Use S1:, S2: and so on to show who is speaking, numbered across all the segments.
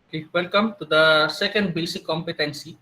S1: Okay, welcome to the second basic competency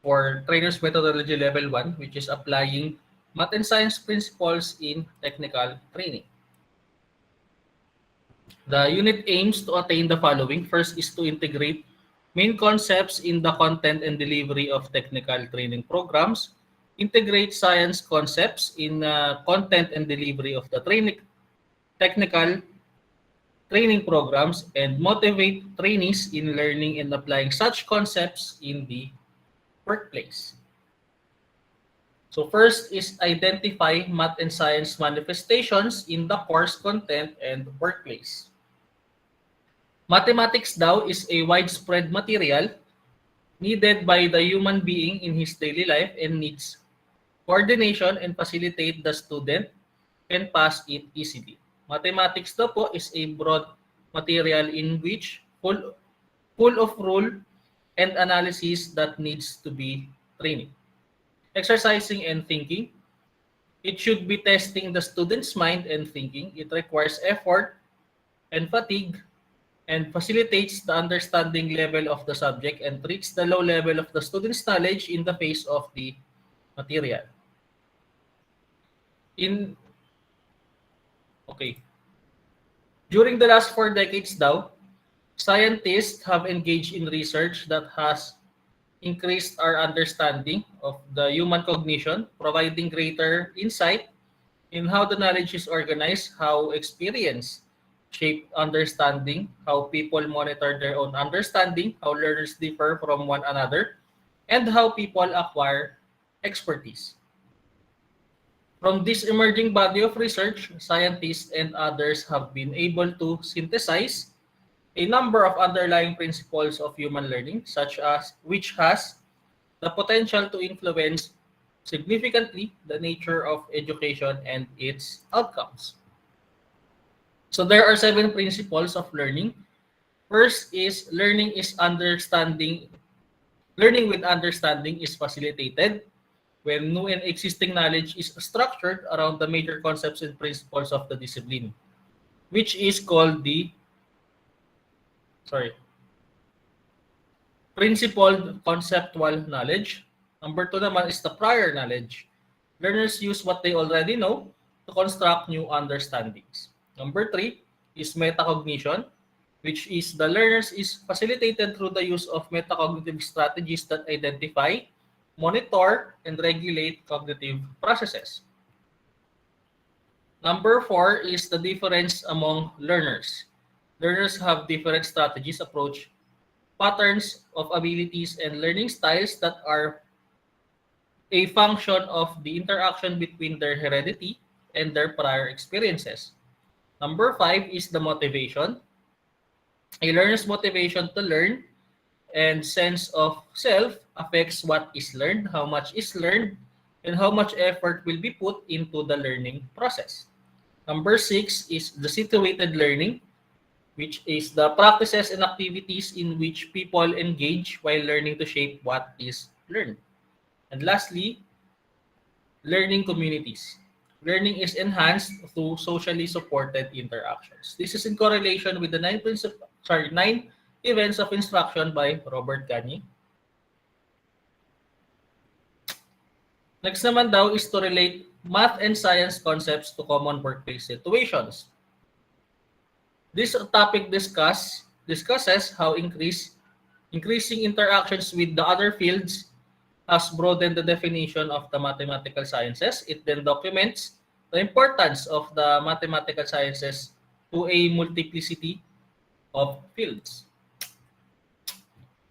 S1: for Trainer's Methodology Level 1, which is applying math and science principles in technical training. The unit aims to attain the following. First is to integrate main concepts in the content and delivery of technical training programs, integrate science concepts in content and delivery of the technical training programs, and motivate trainees in learning and applying such concepts in the workplace. So first is identify math and science manifestations in the course content and workplace. Mathematics daw is a widespread material needed by the human being in his daily life and needs coordination and facilitate the student can pass it easily. Mathematics daw po is a broad material in which full of rule and analysis that needs to be trained. Exercising and thinking. It should be testing the student's mind and thinking. It requires effort and fatigue and facilitates the understanding level of the subject and treats the low level of the student's knowledge in the face of the material. During the last 4 decades daw, scientists have engaged in research that has increased our understanding of the human cognition, providing greater insight in how the knowledge is organized, how experience shape understanding, how people monitor their own understanding, how learners differ from one another, and how people acquire expertise. From this emerging body of research, scientists and others have been able to synthesize a number of underlying principles of human learning, such as which has the potential to influence significantly the nature of education and its outcomes. So there are 7 principles of learning. First is learning with understanding is facilitated when new and existing knowledge is structured around the major concepts and principles of the discipline, which is called the principled conceptual knowledge. Number 2 naman is the prior knowledge. Learners use what they already know to construct new understandings. Number 3 is metacognition, which is the learners is facilitated through the use of metacognitive strategies that identify, monitor, and regulate cognitive processes. Number 4 is the difference among learners. Learners have different strategies, approach, patterns of abilities, and learning styles that are a function of the interaction between their heredity and their prior experiences. Number 5 is the motivation. A learner's motivation to learn and sense of self affects what is learned, how much is learned, and how much effort will be put into the learning process. Number 6 is the situated learning, which is the practices and activities in which people engage while learning to shape what is learned. And lastly, learning communities. Learning is enhanced through socially supported interactions. This is in correlation with the 9 events of instruction by Robert Gagne. Next naman daw is to relate math and science concepts to common workplace situations. This topic discusses how increasing interactions with the other fields has broadened the definition of the mathematical sciences. It then documents the importance of the mathematical sciences to a multiplicity of fields,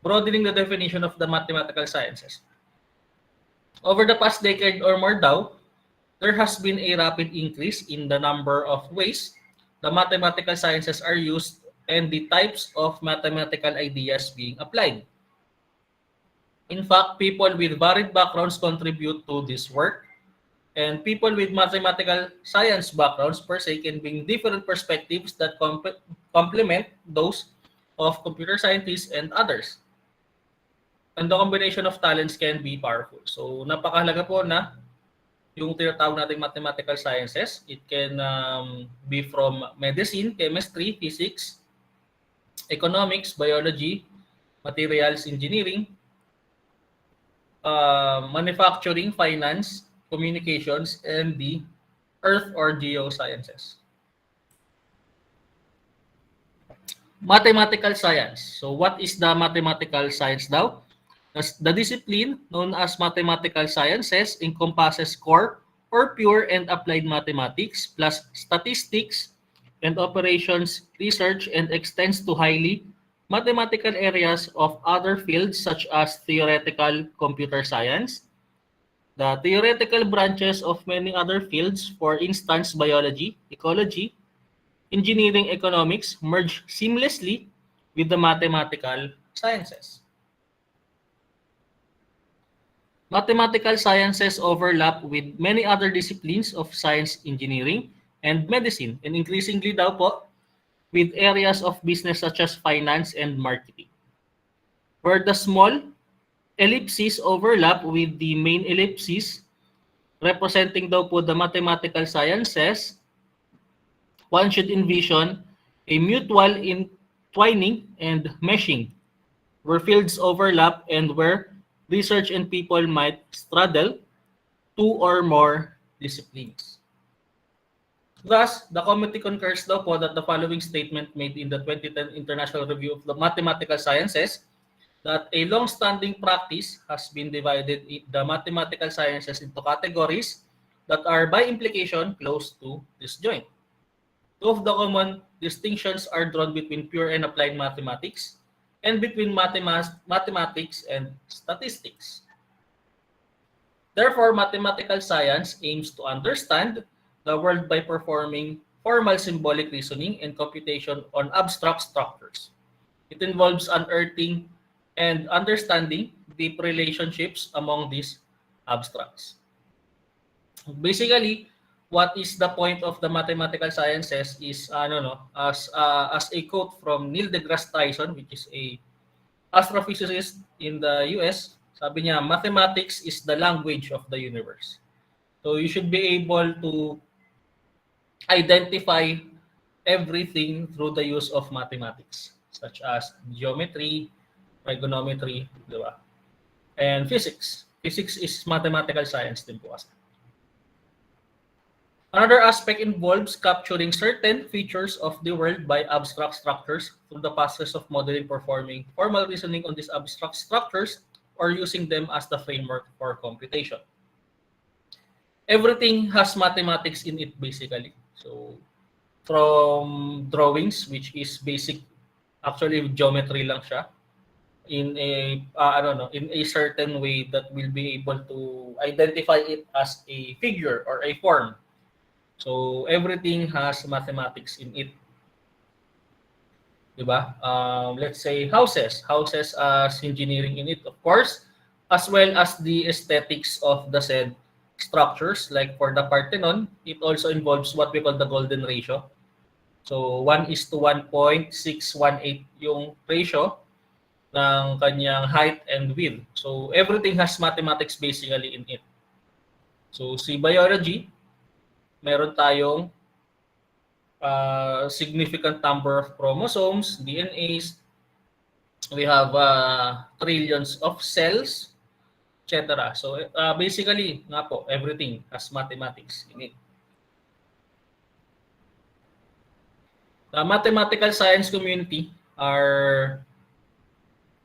S1: broadening the definition of the mathematical sciences. Over the past decade or more daw, there has been a rapid increase in the number of ways the mathematical sciences are used and the types of mathematical ideas being applied. In fact, people with varied backgrounds contribute to this work, and people with mathematical science backgrounds per se can bring different perspectives that complement those of computer scientists and others. And the combination of talents can be powerful. So napakahalaga po na yung tinatawag nating mathematical sciences. It can be from medicine, chemistry, physics, economics, biology, materials engineering, manufacturing, finance, communications, and the earth or geosciences. Mathematical science. So what is the mathematical science now? The discipline known as mathematical sciences encompasses core or pure and applied mathematics plus statistics and operations research and extends to highly mathematical areas of other fields such as theoretical computer science, the theoretical branches of many other fields, for instance, biology, ecology, engineering, economics, merge seamlessly with the mathematical sciences. Mathematical sciences overlap with many other disciplines of science, engineering, and medicine, and increasingly daw po with areas of business such as finance and marketing. Where the small ellipses overlap with the main ellipses, representing daw po the mathematical sciences, one should envision a mutual entwining and meshing, where fields overlap and where research and people might straddle two or more disciplines. Thus, the committee concurs daw po that the following statement made in the 2010 International Review of the Mathematical Sciences, that a long-standing practice has been divided the mathematical sciences into categories that are by implication close to disjoint. Two of the common distinctions are drawn between pure and applied mathematics and between mathematics and statistics. Therefore, mathematical science aims to understand the world by performing formal symbolic reasoning and computation on abstract structures. It involves unearthing and understanding deep relationships among these abstracts. Basically, what is the point of the mathematical sciences is as a quote from Neil deGrasse Tyson, which is a astrophysicist in the US. Sabi niya, mathematics is the language of the universe. So you should be able to identify everything through the use of mathematics, such as geometry, trigonometry, di ba? And physics. Physics is mathematical science din po kasi. Another aspect involves capturing certain features of the world by abstract structures through the process of modeling, performing formal reasoning on these abstract structures, or using them as the framework for computation. Everything has mathematics in it, basically. So, from drawings, which is basic, actually geometry lang siya, in a in a certain way that will be able to identify it as a figure or a form. So everything has mathematics in it. Diba? Let's say houses as engineering in it, of course, as well as the aesthetics of the said structures. Like for the Parthenon, it also involves what we call the golden ratio. So 1:1.618 yung ratio ng kanyang height and width. So everything has mathematics basically in it. So si biology, meron tayong significant number of chromosomes, DNAs. We have trillions of cells, etc. So basically, nga po, everything has mathematics in it. The mathematical science community are,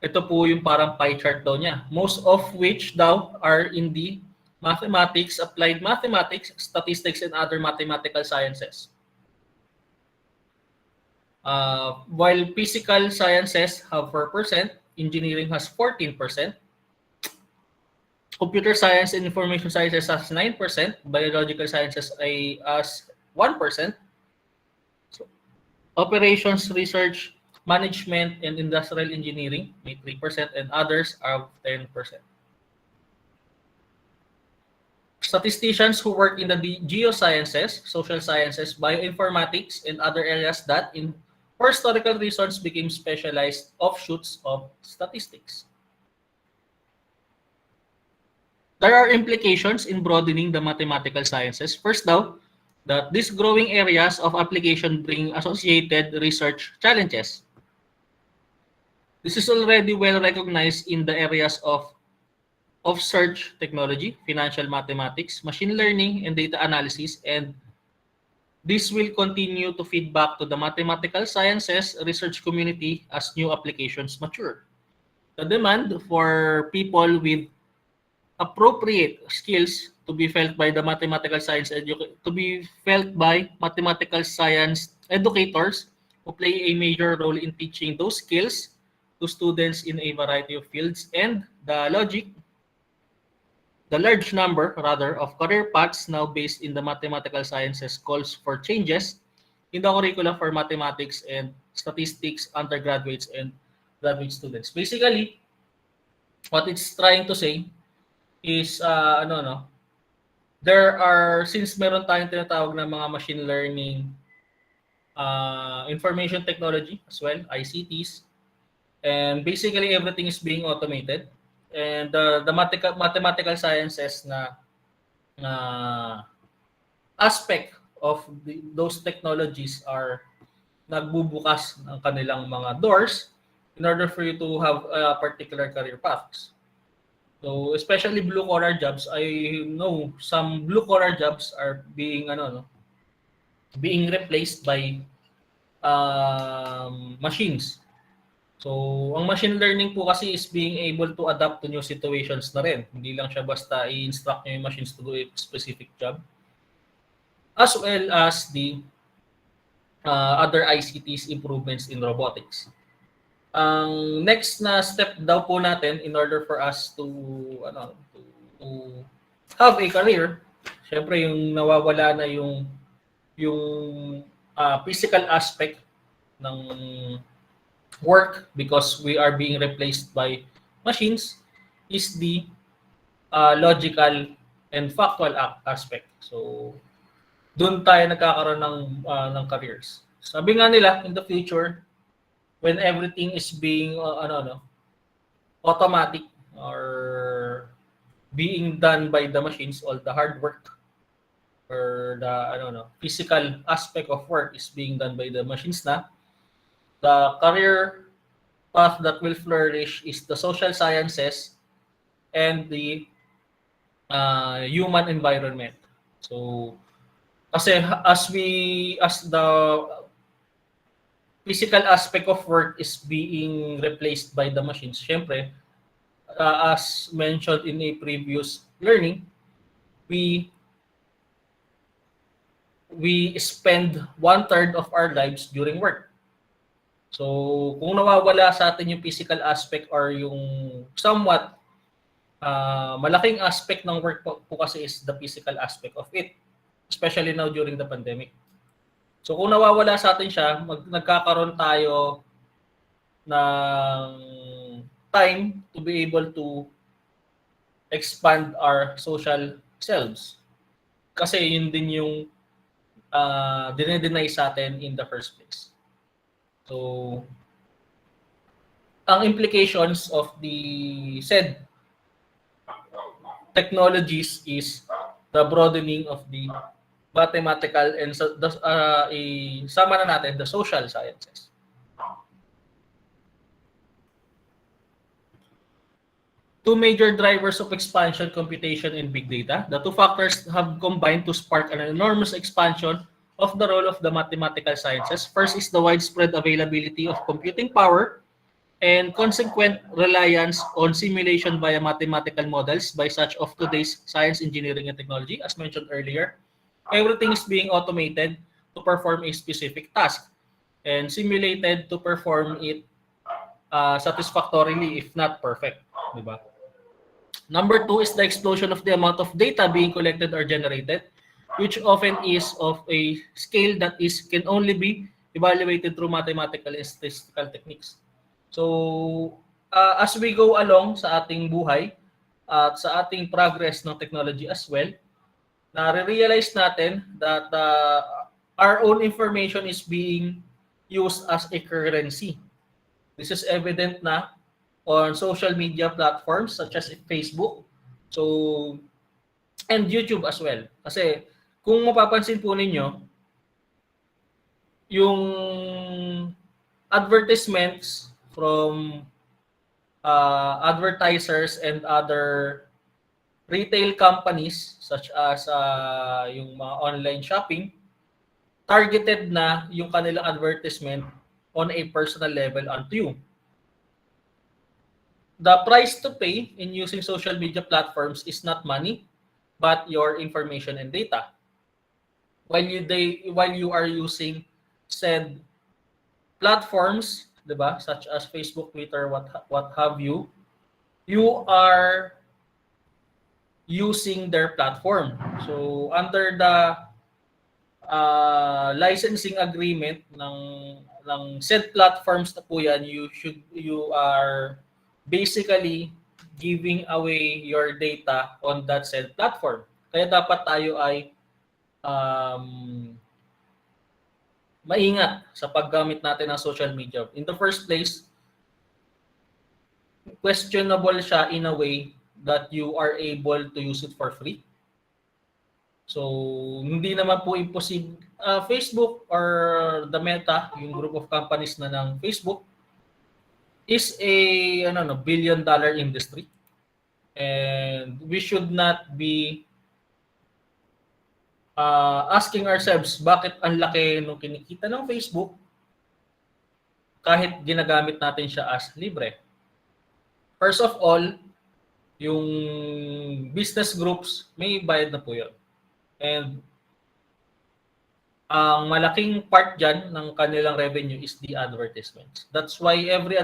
S1: ito po yung parang pie chart daw niya. Most of which daw are in the mathematics, applied mathematics, statistics, and other mathematical sciences. While physical sciences have 4%, engineering has 14%, computer science and information sciences has 9%, biological sciences as 1%, so, operations, research, management, and industrial engineering may 3%, and others are 10%. Statisticians who work in the geosciences, social sciences, bioinformatics, and other areas that, for historical reasons, became specialized offshoots of statistics. There are implications in broadening the mathematical sciences. First though, that these growing areas of application bring associated research challenges. This is already well recognized in the areas of search technology, financial mathematics, machine learning, and data analysis, and this will continue to feed back to the mathematical sciences research community as new applications mature. The demand for people with appropriate skills to be felt by the mathematical science to be felt by mathematical science educators who play a major role in teaching those skills to students in a variety of fields, and the large number rather of career paths now based in the mathematical sciences calls for changes in the curricula for mathematics and statistics undergraduates and graduate students. Basically, what it's trying to say is there are, since meron tayong tinatawag na mga machine learning, information technology as well, ICTs, and basically everything is being automated, and the mathematical sciences na aspect of those technologies are nagbubukas ng kanilang mga doors in order for you to have a particular career paths. So especially blue collar jobs, I know some blue collar jobs are being being replaced by machines. So ang machine learning po kasi is being able to adapt to new situations na rin. Hindi lang siya basta i-instruct nyo yung machines to do a specific job. As well as the other ICTs improvements in robotics. Ang next na step daw po natin in order for us to have a career, syempre yung nawawala na yung physical aspect ng work because we are being replaced by machines, is the logical and factual aspect. So doon tayo nagkakaroon ng careers. Sabi nga nila, in the future, when everything is being automatic or being done by the machines, all the hard work or the physical aspect of work is being done by the machines na, the career path that will flourish is the social sciences and the human environment. So kasi as the physical aspect of work is being replaced by the machines, syempre, as mentioned in a previous learning, we spend 1/3 of our lives during work. So kung nawawala sa atin yung physical aspect or yung somewhat malaking aspect ng work po kasi is the physical aspect of it, especially now during the pandemic. So kung nawawala sa atin siya, nagkakaroon tayo ng time to be able to expand our social selves. Kasi yun din yung dinedeny sa atin in the first place. So ang implications of the said technologies is the broadening of the mathematical and sama na natin the social sciences. Two major drivers of expansion, computation and big data. The two factors have combined to spark an enormous expansion of the role of the mathematical sciences. First is the widespread availability of computing power and consequent reliance on simulation via mathematical models by such of today's science, engineering, and technology. As mentioned earlier, everything is being automated to perform a specific task and simulated to perform it satisfactorily, if not perfect. Diba? Number two is the explosion of the amount of data being collected or generated, which often is of a scale that can only be evaluated through mathematical and statistical techniques. So, as we go along sa ating buhay at sa ating progress ng technology as well, na-realize natin that our own information is being used as a currency. This is evident na on social media platforms such as Facebook, so and YouTube as well. Kasi kung mapapansin po ninyo, yung advertisements from advertisers and other retail companies such as yung mga online shopping, targeted na yung kanilang advertisement on a personal level onto you. The price to pay in using social media platforms is not money, but your information and data. While you are using said platforms, 'di ba, such as Facebook, Twitter, what have you, you are using their platform. So under the licensing agreement ng said platforms na po yan, you are basically giving away your data on that said platform. Kaya dapat tayo ay maingat sa paggamit natin ng social media. In the first place, questionable siya in a way that you are able to use it for free. So, hindi naman po imposible. Facebook or the Meta, yung group of companies na ng Facebook, is a billion-dollar industry. And we should not be asking ourselves bakit ang laki nung kinikita ng Facebook kahit ginagamit natin siya as libre. First of all, yung business groups, may bayad na po yun. And ang malaking part dyan ng kanilang revenue is the advertisements. That's why every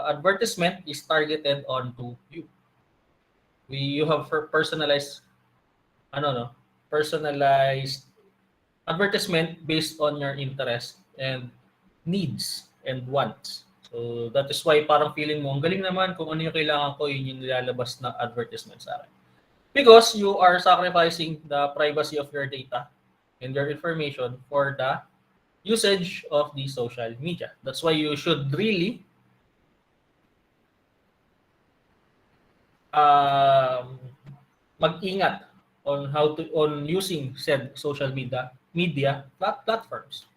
S1: advertisement is targeted onto you. You have personalized personalized advertisement based on your interest and needs and wants. So that is why parang feeling mo, ang galing naman kung ano yung kailangan ko, yun yung nilalabas na advertisement sa akin. Because you are sacrificing the privacy of your data and your information for the usage of the social media. That's why you should really mag-ingat on using said social media platforms.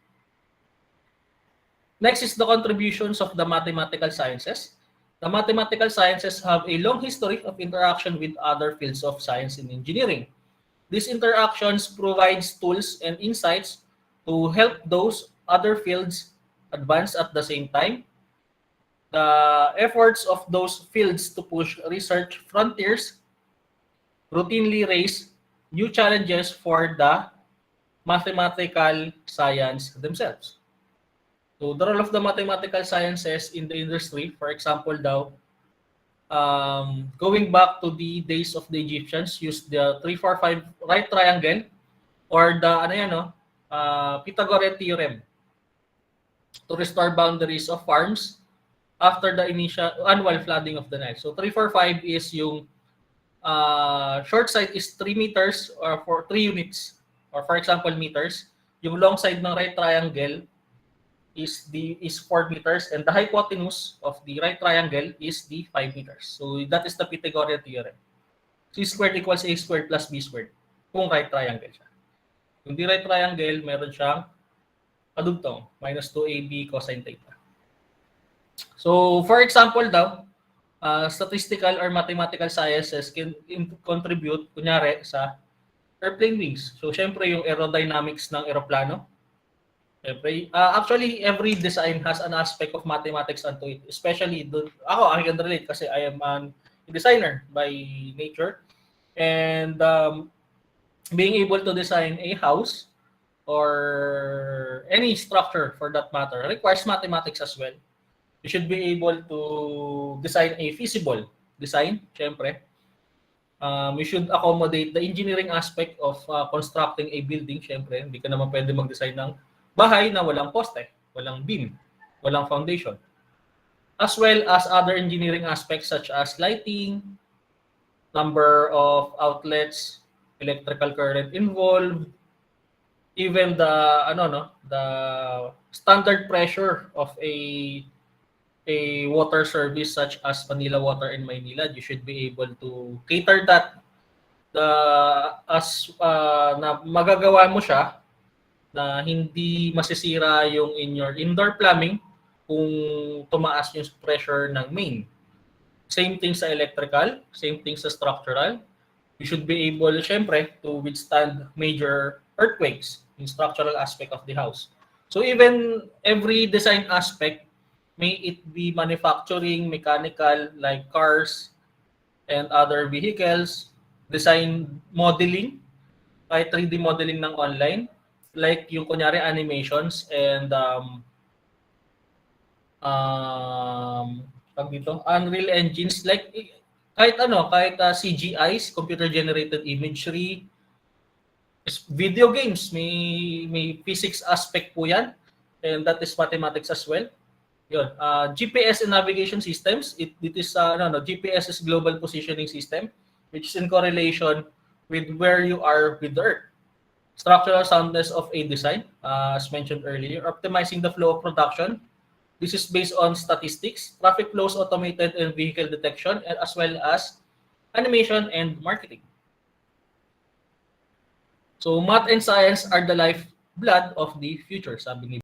S1: Next is the contributions of the mathematical sciences. The mathematical sciences have a long history of interaction with other fields of science and engineering. These interactions provides tools and insights to help those other fields advance at the same time. The efforts of those fields to push research frontiers routinely raise new challenges for the mathematical science themselves. So the role of the mathematical sciences in the industry, for example daw, going back to the days of the Egyptians, used the 3-4-5 right triangle or the Pythagorean theorem to restore boundaries of farms after the initial annual flooding of the Nile. So 3-4-5 is yung short side is 3 meters or for 3 units or for example meters. Yung long side ng right triangle is 4 meters and the hypotenuse of the right triangle is the 5 meters. So that is the Pythagorean theorem. C squared equals A squared plus B squared kung right triangle siya. Kung di right triangle, meron siyang kadugtong minus 2AB cosine theta. So for example daw, statistical or mathematical sciences can contribute kunyari sa airplane wings. So syempre yung aerodynamics ng eroplano. Actually, every design has an aspect of mathematics onto it. Especially, I can relate kasi I am a designer by nature. And being able to design a house or any structure for that matter requires mathematics as well. You should be able to design a feasible design, syempre. We should accommodate the engineering aspect of constructing a building, syempre. Hindi ka naman pwede mag-design ng bahay na walang poste, walang beam, walang foundation. As well as other engineering aspects such as lighting, number of outlets, electrical current involved, even the standard pressure of a water service such as Manila Water in Maynila. You should be able to cater that na magagawa mo siya na hindi masisira yung in your indoor plumbing kung tumaas yung pressure ng main. Same thing sa electrical, same thing sa structural. You should be able, syempre, to withstand major earthquakes in structural aspect of the house. So even every design aspect, may it be manufacturing, mechanical, like cars and other vehicles, design modeling, kahit 3D modeling ng online, like yung kunyari animations and tawag dito, Unreal Engines, like kahit ano, kahit CGIs, computer generated imagery, video games, may physics aspect po yan, and that is mathematics as well. Yun. GPS and navigation systems, it is GPS is global positioning system, which is in correlation with where you are with the Earth. Structural soundness of a design, as mentioned earlier, optimizing the flow of production. This is based on statistics, traffic flows, automated and vehicle detection, and as well as animation and marketing. So math and science are the lifeblood of the future, sabi ni